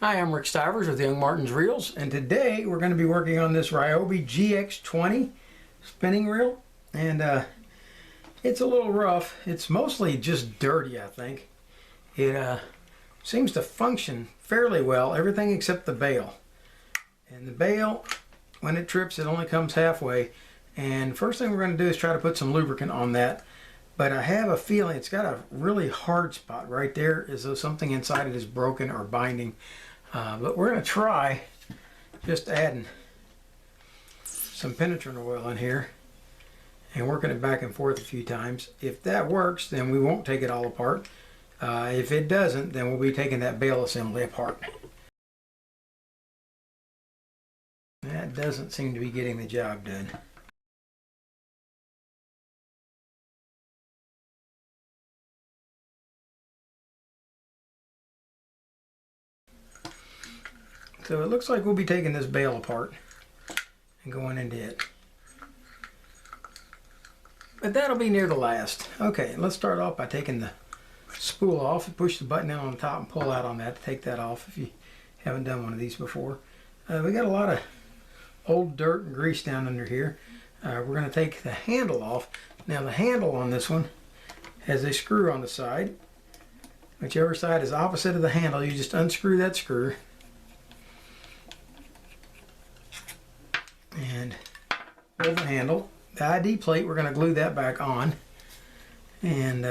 Hi, I'm Rick Stivers with YoungMartin'sReels, and today we're going to be working on this RYOBI GX-20 spinning reel, and it's a little rough. It's mostly just dirty, I think. It seems to function fairly well, everything except the bail. And the bail, when it trips, it only comes halfway, and first thing we're going to do is try to put some lubricant on that. But I have a feeling it's got a really hard spot right there, as though something inside it is broken or binding. But we're going to try just adding some penetrant oil in here and working it back and forth a few times. If that works, then we won't take it all apart. If it doesn't, then we'll be taking that bail assembly apart. That doesn't seem to be getting the job done. So it looks like we'll be taking this bail apart and going into it. But that'll be near the last. Okay, let's start off by taking the spool off and push the button down on the top and pull out on that to take that off if you haven't done one of these before. We got a lot of old dirt and grease down under here. We're going to take the handle off. Now the handle on this one has a screw on the side. Whichever side is opposite of the handle, you just unscrew that screw. And pull the handle. The ID plate, we're going to glue that back on. And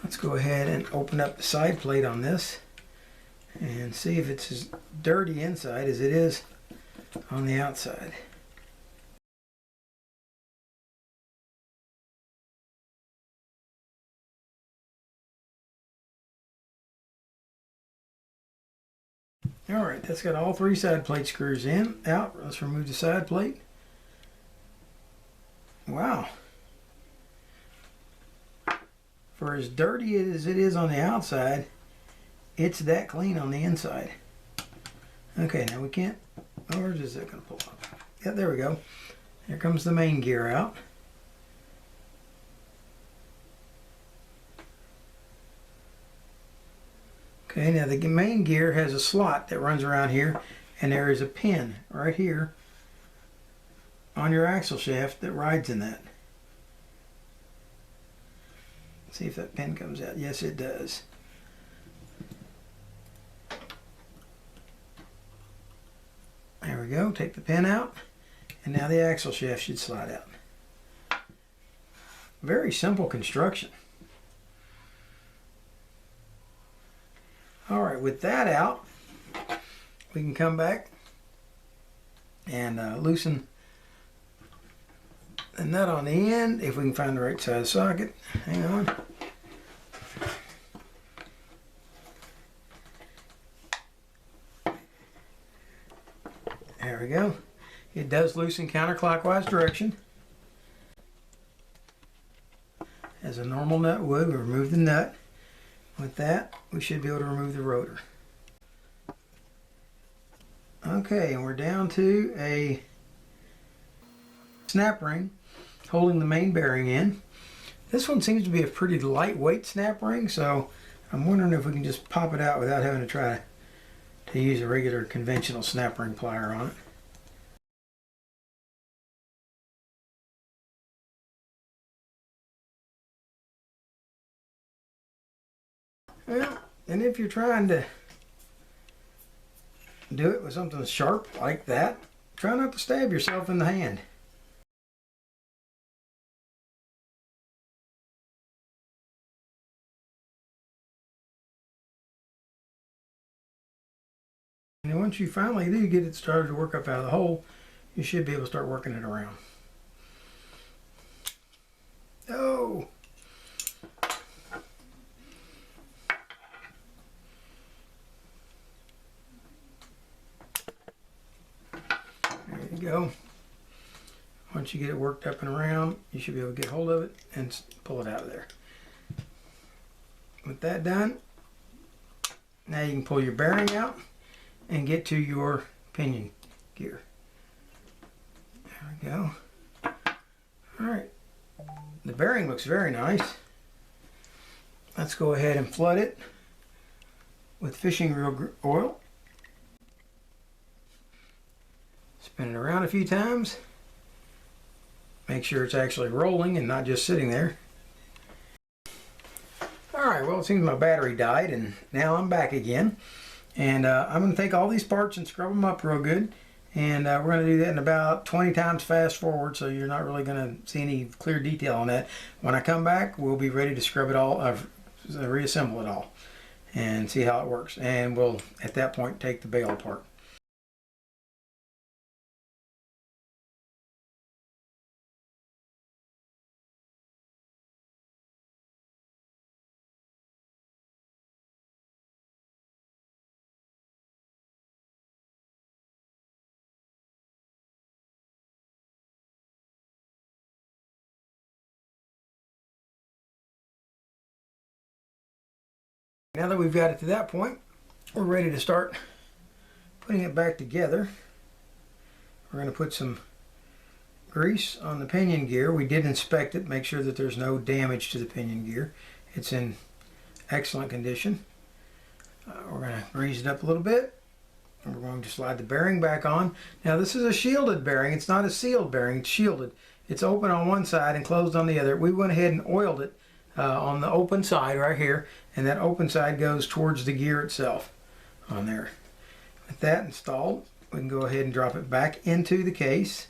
let's go ahead and open up the side plate on this and see if it's as dirty inside as it is on the outside. Alright, that's got all three side plate screws out. Let's remove the side plate. Wow. For as dirty as it is on the outside, it's that clean on the inside. Okay, now we can't, or is it going to pull up? Yeah, there we go. Here comes the main gear out. Okay, now the main gear has a slot that runs around here, and there is a pin right here on your axle shaft that rides in that. Let's see if that pin comes out. Yes, it does. There we go. Take the pin out, and now the axle shaft should slide out. Very simple construction. Alright, with that out, we can come back and loosen the nut on the end, if we can find the right size socket. Hang on. There we go. It does loosen counterclockwise direction, as a normal nut would. We remove the nut. With that, we should be able to remove the rotor. Okay, and we're down to a snap ring holding the main bearing in. This one seems to be a pretty lightweight snap ring, so I'm wondering if we can just pop it out without having to try to use a regular conventional snap ring plier on it. Well, and if you're trying to do it with something sharp like that, try not to stab yourself in the hand. And once you finally do get it started to work up out of the hole, you should be able to start working it around. Oh! There you go. Once you get it worked up and around, you should be able to get hold of it and pull it out of there. With that done, now you can pull your bearing out and get to your pinion gear. There we go. Alright, the bearing looks very nice. Let's go ahead and flood it with fishing reel oil. Spin it around a few times. Make sure it's actually rolling and not just sitting there. Alright, well, it seems my battery died and now I'm back again. And I'm going to take all these parts and scrub them up real good. And we're going to do that in about 20 times fast forward, so you're not really going to see any clear detail on that. When I come back, we'll be ready to scrub it all, reassemble it all, and see how it works. And we'll, at that point, take the bail apart. Now that we've got it to that point, we're ready to start putting it back together. We're going to put some grease on the pinion gear. We did inspect it, make sure that there's no damage to the pinion gear. It's in excellent condition. We're going to grease it up a little bit. And we're going to slide the bearing back on. Now this is a shielded bearing. It's not a sealed bearing, it's shielded. It's open on one side and closed on the other. We went ahead and oiled it on the open side right here, and that open side goes towards the gear itself on there. With that installed, we can go ahead and drop it back into the case.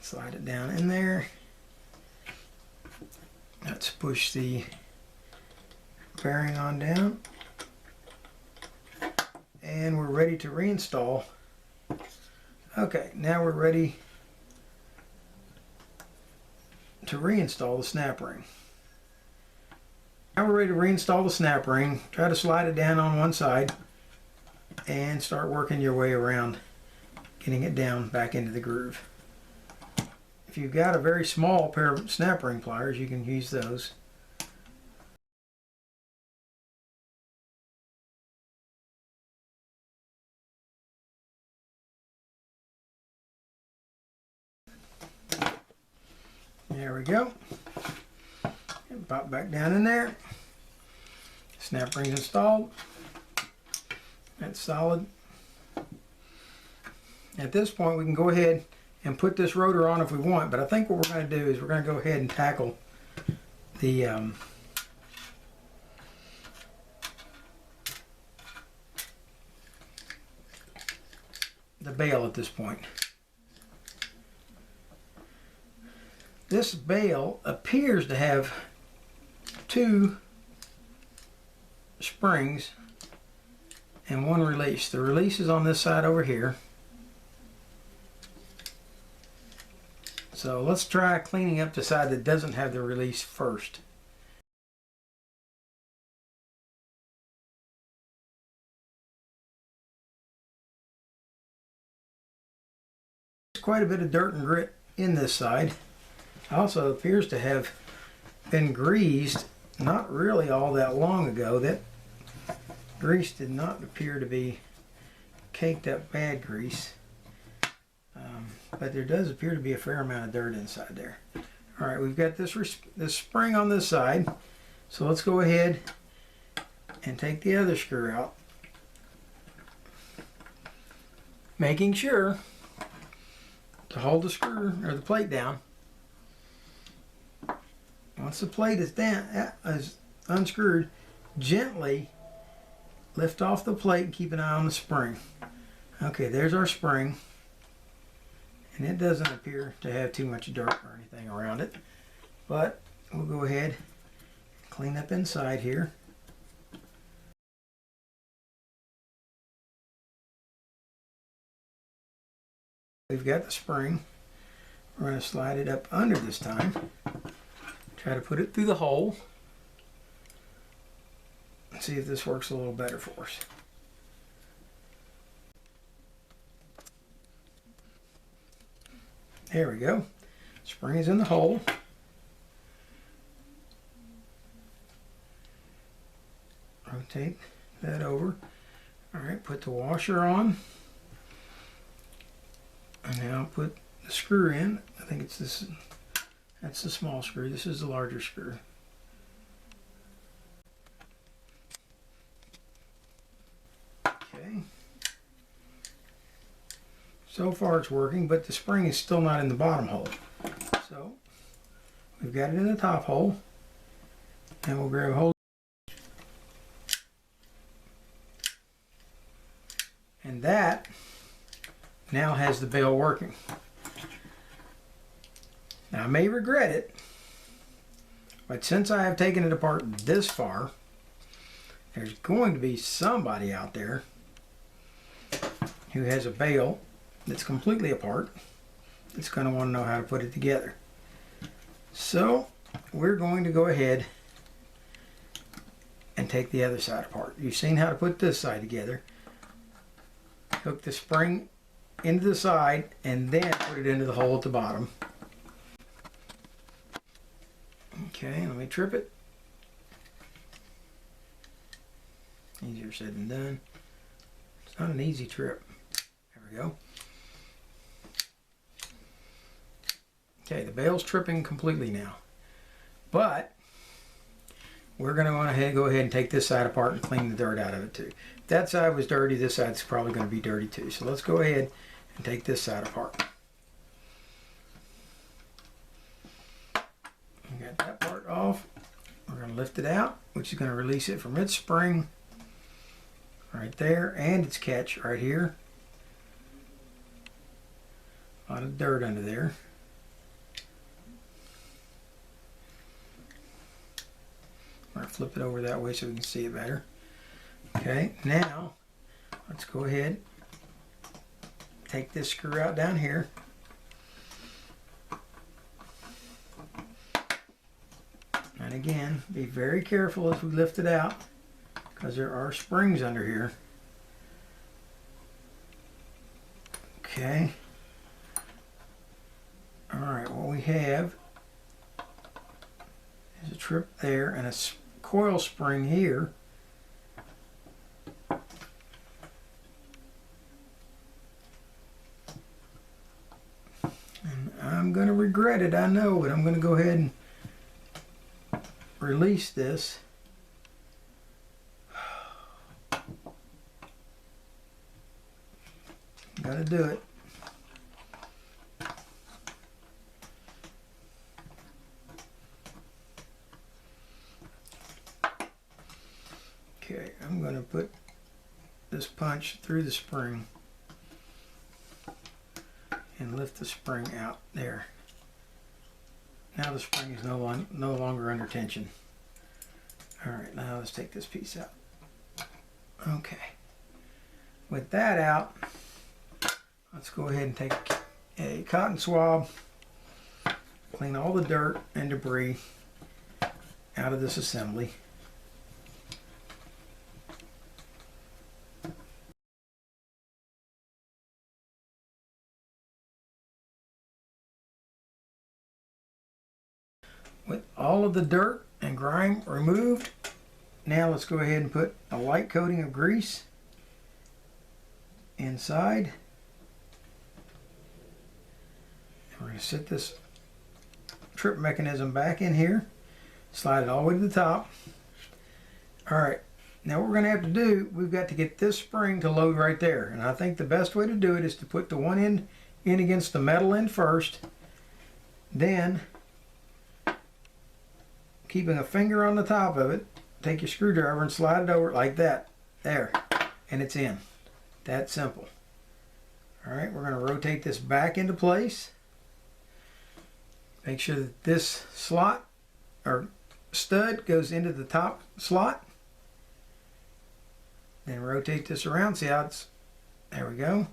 Slide it down in there. Let's push the bearing on down. And we're ready to reinstall. Okay, now we're ready to reinstall the snap ring. Now we're ready to reinstall the snap ring. Try to slide it down on one side and start working your way around, getting it down back into the groove. If you've got a very small pair of snap ring pliers, you can use those. There we go. And pop back down in there. Snap ring's installed. That's solid. At this point, we can go ahead and put this rotor on if we want, but I think what we're going to do is we're going to go ahead and tackle the bail at this point. This bail appears to have two springs and one release. The release is on this side over here. So let's try cleaning up the side that doesn't have the release first. There's quite a bit of dirt and grit in this side. Also appears to have been greased not really all that long ago. That grease did not appear to be caked up bad grease, but there does appear to be a fair amount of dirt inside there. All right, we've got this spring on this side, so let's go ahead and take the other screw out, making sure to hold the screw or the plate down. Once the plate is down, is unscrewed, gently lift off the plate and keep an eye on the spring. Okay, there's our spring, and it doesn't appear to have too much dirt or anything around it, but we'll go ahead and clean up inside here. We've got the spring. We're going to slide it up under this time. Try to put it through the hole. Let's see if this works a little better for us. There we go. Spring is in the hole. Rotate that over. All right, put the washer on. And now put the screw in. I think it's this. That's the small screw. This is the larger screw. So far it's working, but the spring is still not in the bottom hole. So we've got it in the top hole, and we'll grab hold. And that now has the bail working. Now I may regret it, but since I have taken it apart this far, there's going to be somebody out there who has a bail that's completely apart that's going to want to know how to put it together. So we're going to go ahead and take the other side apart. You've seen how to put this side together. Hook the spring into the side and then put it into the hole at the bottom. Okay, let me trip it. Easier said than done. It's not an easy trip. There we go. Okay, the bail's tripping completely now. But we're going to go ahead and take this side apart and clean the dirt out of it too. If that side was dirty, this side's probably going to be dirty too. So let's go ahead and take this side apart. We got that part off. We're going to lift it out, which is going to release it from its spring right there and its catch right here. A lot of dirt under there. I'm going to flip it over that way so we can see it better. Okay, now let's go ahead, take this screw out down here. And again, be very careful as we lift it out because there are springs under here. Okay. Alright, what we have is a trip there and a coil spring here. And I'm going to regret it, I know, but I'm going to go ahead and release this. Got to do it. Okay, I'm going to put this punch through the spring and lift the spring out there. Now the spring is no longer under tension. Alright, now let's take this piece out. Okay. With that out, let's go ahead and take a cotton swab, clean all the dirt and debris out of this assembly. With all of the dirt and grime removed, now let's go ahead and put a light coating of grease inside. And we're going to set this trip mechanism back in here, slide it all the way to the top. Alright, now what we're going to have to do, we've got to get this spring to load right there. And I think the best way to do it is to put the one end in against the metal end first, then keeping a finger on the top of it, take your screwdriver and slide it over like that. There. And it's in. That simple. Alright, we're going to rotate this back into place. Make sure that this slot or stud goes into the top slot. Then rotate this around. See how it's... There we go.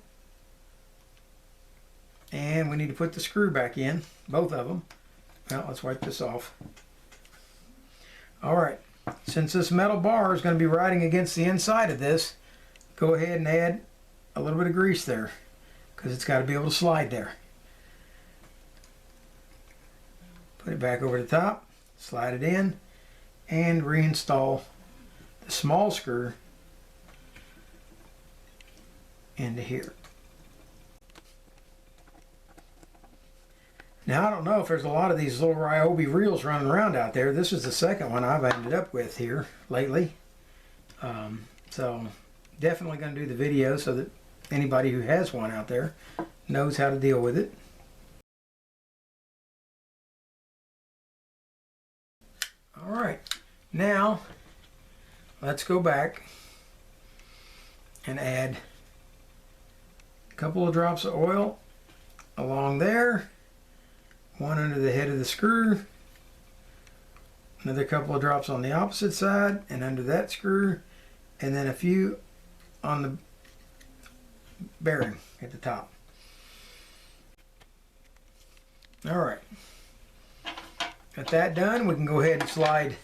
And we need to put the screw back in. Both of them. Well, let's wipe this off. Alright, since this metal bar is going to be riding against the inside of this, go ahead and add a little bit of grease there because it's got to be able to slide there. Put it back over the top, slide it in, and reinstall the small screw into here. Now I don't know if there's a lot of these little RYOBI reels running around out there. This is the second one I've ended up with here lately. So definitely going to do the video so that anybody who has one out there knows how to deal with it. All right, now let's go back and add a couple of drops of oil along there, one under the head of the screw, another couple of drops on the opposite side and under that screw, and then a few on the bearing at the top. All right, got that done. We can go ahead and slide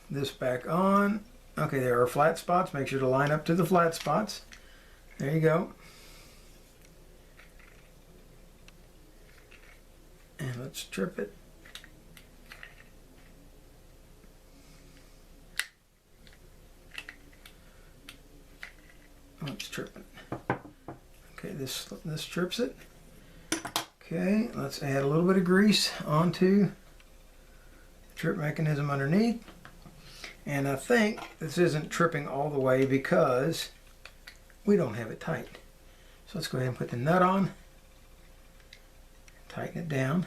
this back on. Okay, there are flat spots. Make sure to line up to the flat spots. There you go. And let's trip it. Let's trip it. Okay, this trips it. Okay, let's add a little bit of grease onto the trip mechanism underneath. And I think this isn't tripping all the way because we don't have it tight. So let's go ahead and put the nut on, tighten it down.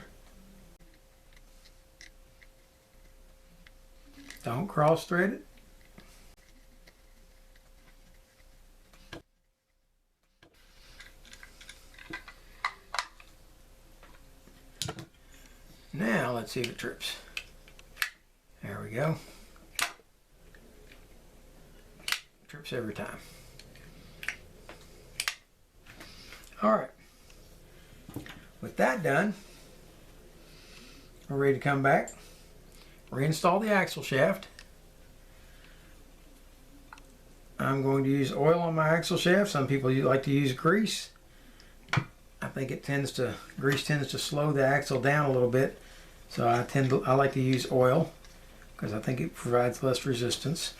Don't cross thread it. Now let's see if it trips. There we go. Trips every time. All right. With that done, we're ready to come back, reinstall the axle shaft. I'm going to use oil on my axle shaft. Some people like to use grease. I think grease tends to slow the axle down a little bit. So I like to use oil because I think it provides less resistance.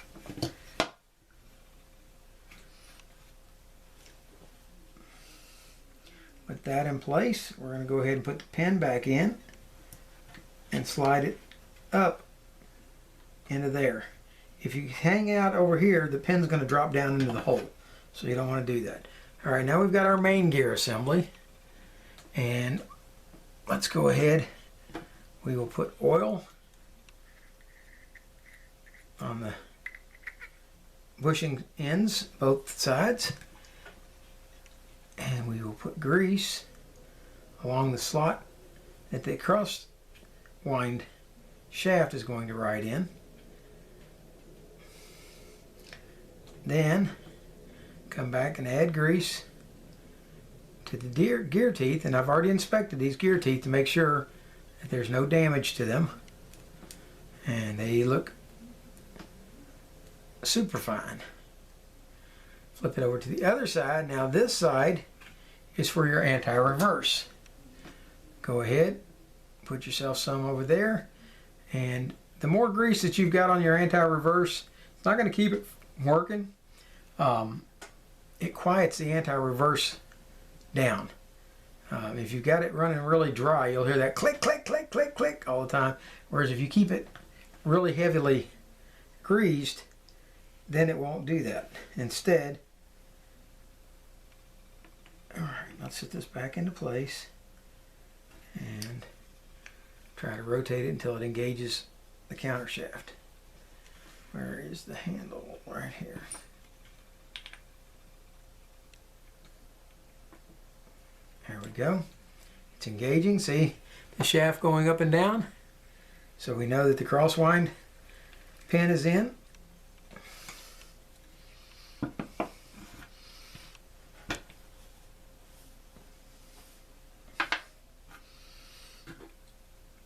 With that in place, we're going to go ahead and put the pin back in and slide it up into there. If you hang out over here, the pin's going to drop down into the hole. So you don't want to do that. All right, now we've got our main gear assembly. And let's go ahead. We will put oil on the bushing ends, both sides. And we will put grease along the slot that the cross wind shaft is going to ride in. Then come back and add grease to the gear teeth, and I've already inspected these gear teeth to make sure that there's no damage to them, and they look super fine. Flip it over to the other side. Now this side is for your anti-reverse. Go ahead, put yourself some over there, and the more grease that you've got on your anti-reverse, it's not going to keep it working. It quiets the anti-reverse down. If you've got it running really dry, you'll hear that click, click, click, click, click all the time. Whereas if you keep it really heavily greased, then it won't do that. Instead, all right, let's set this back into place and try to rotate it until it engages the counter shaft. Where is the handle? Right here. There we go. It's engaging. See the shaft going up and down? So we know that the crosswind pin is in.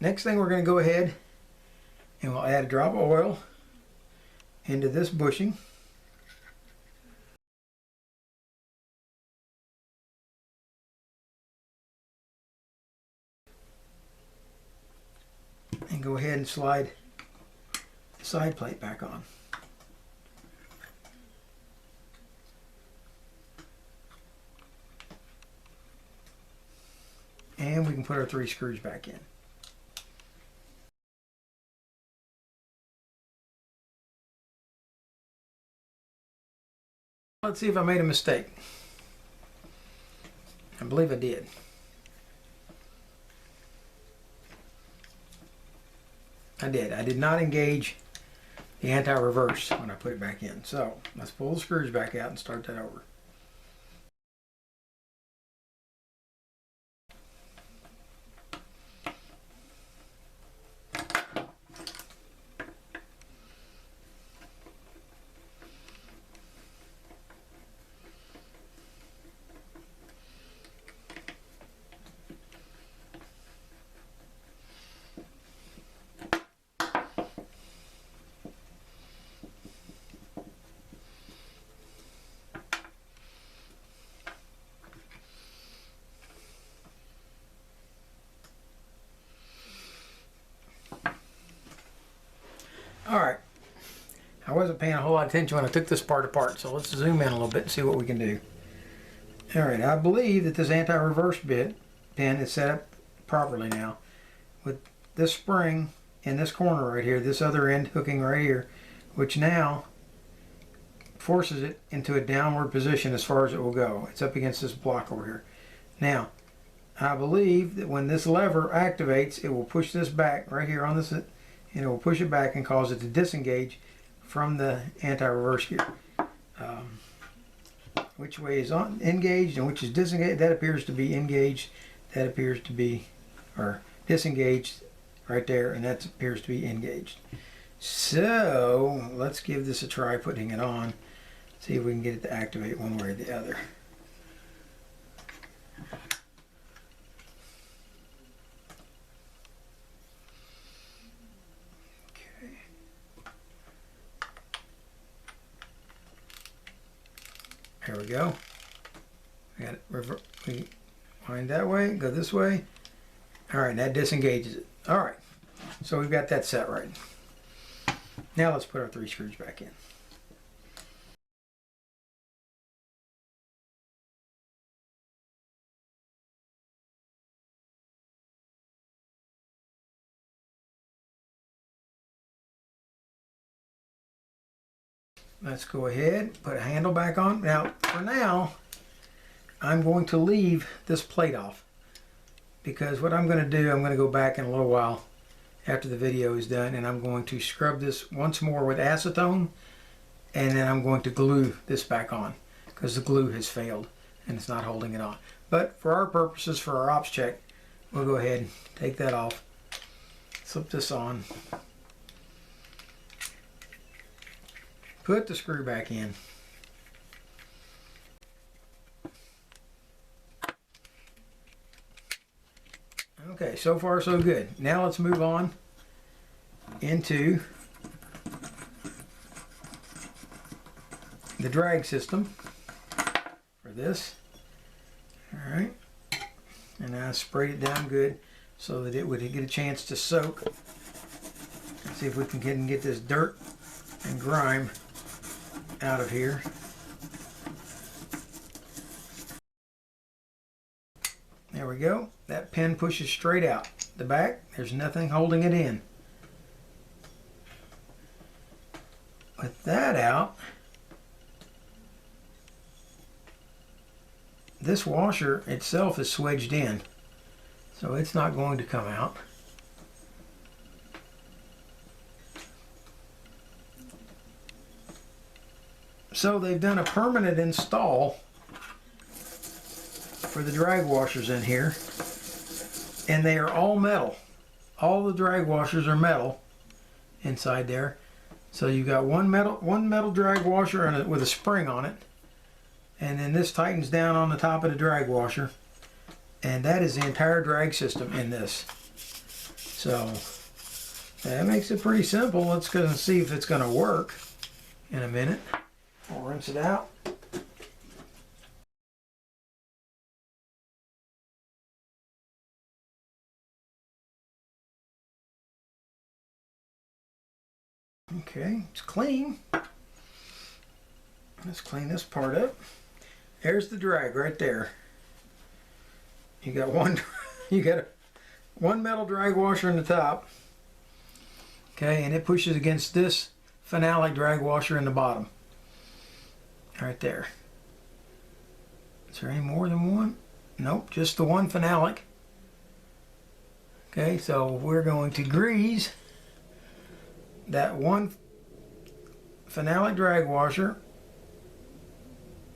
Next thing, we're going to go ahead and we'll add a drop of oil into this bushing. And go ahead and slide the side plate back on. And we can put our 3 screws back in. Let's see if I made a mistake. I believe I did. I did. I did not engage the anti-reverse when I put it back in. So let's pull the screws back out and start that over. Alright, I wasn't paying a whole lot of attention when I took this part apart, so let's zoom in a little bit and see what we can do. Alright, I believe that this anti-reverse pin is set up properly now. With this spring in this corner right here, this other end hooking right here, which now forces it into a downward position as far as it will go. It's up against this block over here. Now, I believe that when this lever activates, it will push this back right here on this, and it will push it back and cause it to disengage from the anti-reverse gear. Which way is engaged and which is disengaged? That appears to be engaged. That appears to be, or disengaged right there, and that appears to be engaged. So let's give this a try putting it on. See if we can get it to activate one way or the other. There we go. We got it. We wind that way, go this way. All right, that disengages it. All right, so we've got that set right. Now let's put our 3 screws back in. Let's go ahead, put a handle back on. Now, for now, I'm going to leave this plate off, because what I'm going to do, I'm going to go back in a little while after the video is done, and I'm going to scrub this once more with acetone, and then I'm going to glue this back on, because the glue has failed and it's not holding it on. But for our purposes, for our ops check, we'll go ahead and take that off, slip this on, put the screw back in. Okay, so far so good. Now let's move on into the drag system for this. All right, and I sprayed it down good so that it would get a chance to soak. Let's see if we can get this dirt and grime out of here. There we go. That pin pushes straight out the back. There's nothing holding it in. With that out, this washer itself is swedged in, so it's not going to come out. So they've done a permanent install for the drag washers in here, and they are all metal. All the drag washers are metal inside there. So you've got one metal drag washer and with a spring on it, and then this tightens down on the top of the drag washer, and that is the entire drag system in this. So that makes it pretty simple. Let's go and see if it's going to work in a minute. I'll rinse it out. Okay, it's clean. Let's clean this part up. There's the drag right there. You got one metal drag washer in the top. Okay, and it pushes against this finale drag washer in the bottom. right there. Is there any more than one? Nope, just the one phenolic. Okay, so we're going to grease that one phenolic drag washer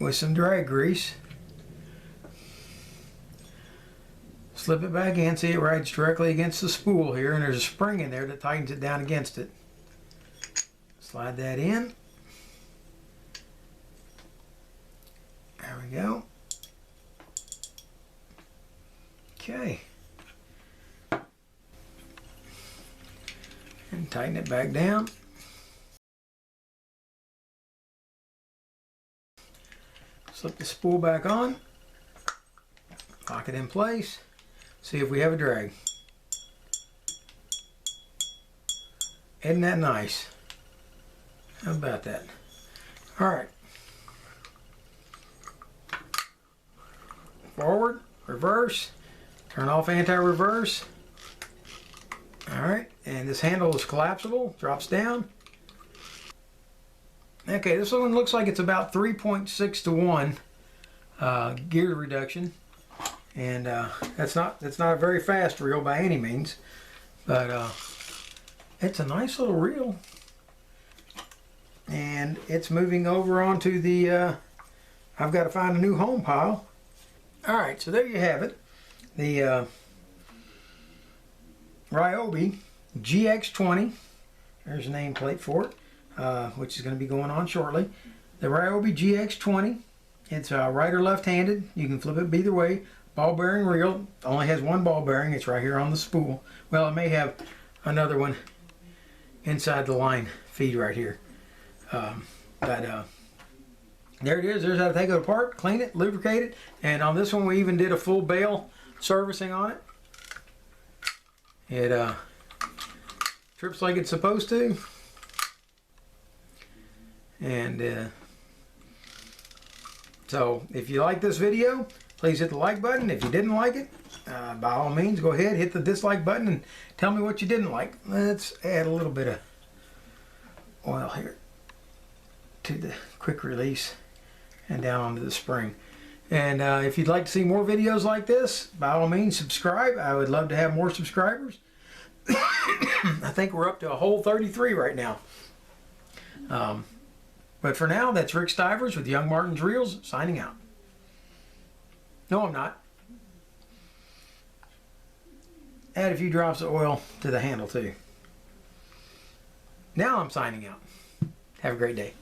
with some drag grease. Slip it back in. See, it rides directly against the spool here, and there's a spring in there that tightens it down against it. Slide that in. There we go. Okay. And tighten it back down. Slip the spool back on. Lock it in place. See if we have a drag. Isn't that nice? How about that? Alright. Forward, reverse, turn off anti-reverse. Alright, and this handle is collapsible, drops down. Okay, this one looks like it's about 3.6 to 1 gear reduction. And that's not a very fast reel by any means, but it's a nice little reel. And it's moving over onto the I've got to find a new home pile. Alright, so there you have it. The RYOBI GX-20. There's a nameplate for it, which is going to be going on shortly. The RYOBI GX-20. It's right or left-handed. You can flip it either way. Ball bearing reel. Only has one ball bearing. It's right here on the spool. Well, it may have another one inside the line feed right here. But there it is. There's how to take it apart, clean it, lubricate it. And on this one, we even did a full bale servicing on it. It trips like it's supposed to. And so if you like this video, please hit the like button. If you didn't like it, by all means, go ahead, hit the dislike button and tell me what you didn't like. Let's add a little bit of oil here to the quick release and down onto the spring. And if you'd like to see more videos like this, by all means, subscribe. I would love to have more subscribers. I think we're up to a whole 33 right now. But for now, that's Rick Stivers with Young Martin's Reels signing out. No, I'm not. Add a few drops of oil to the handle too. Now I'm signing out. Have a great day.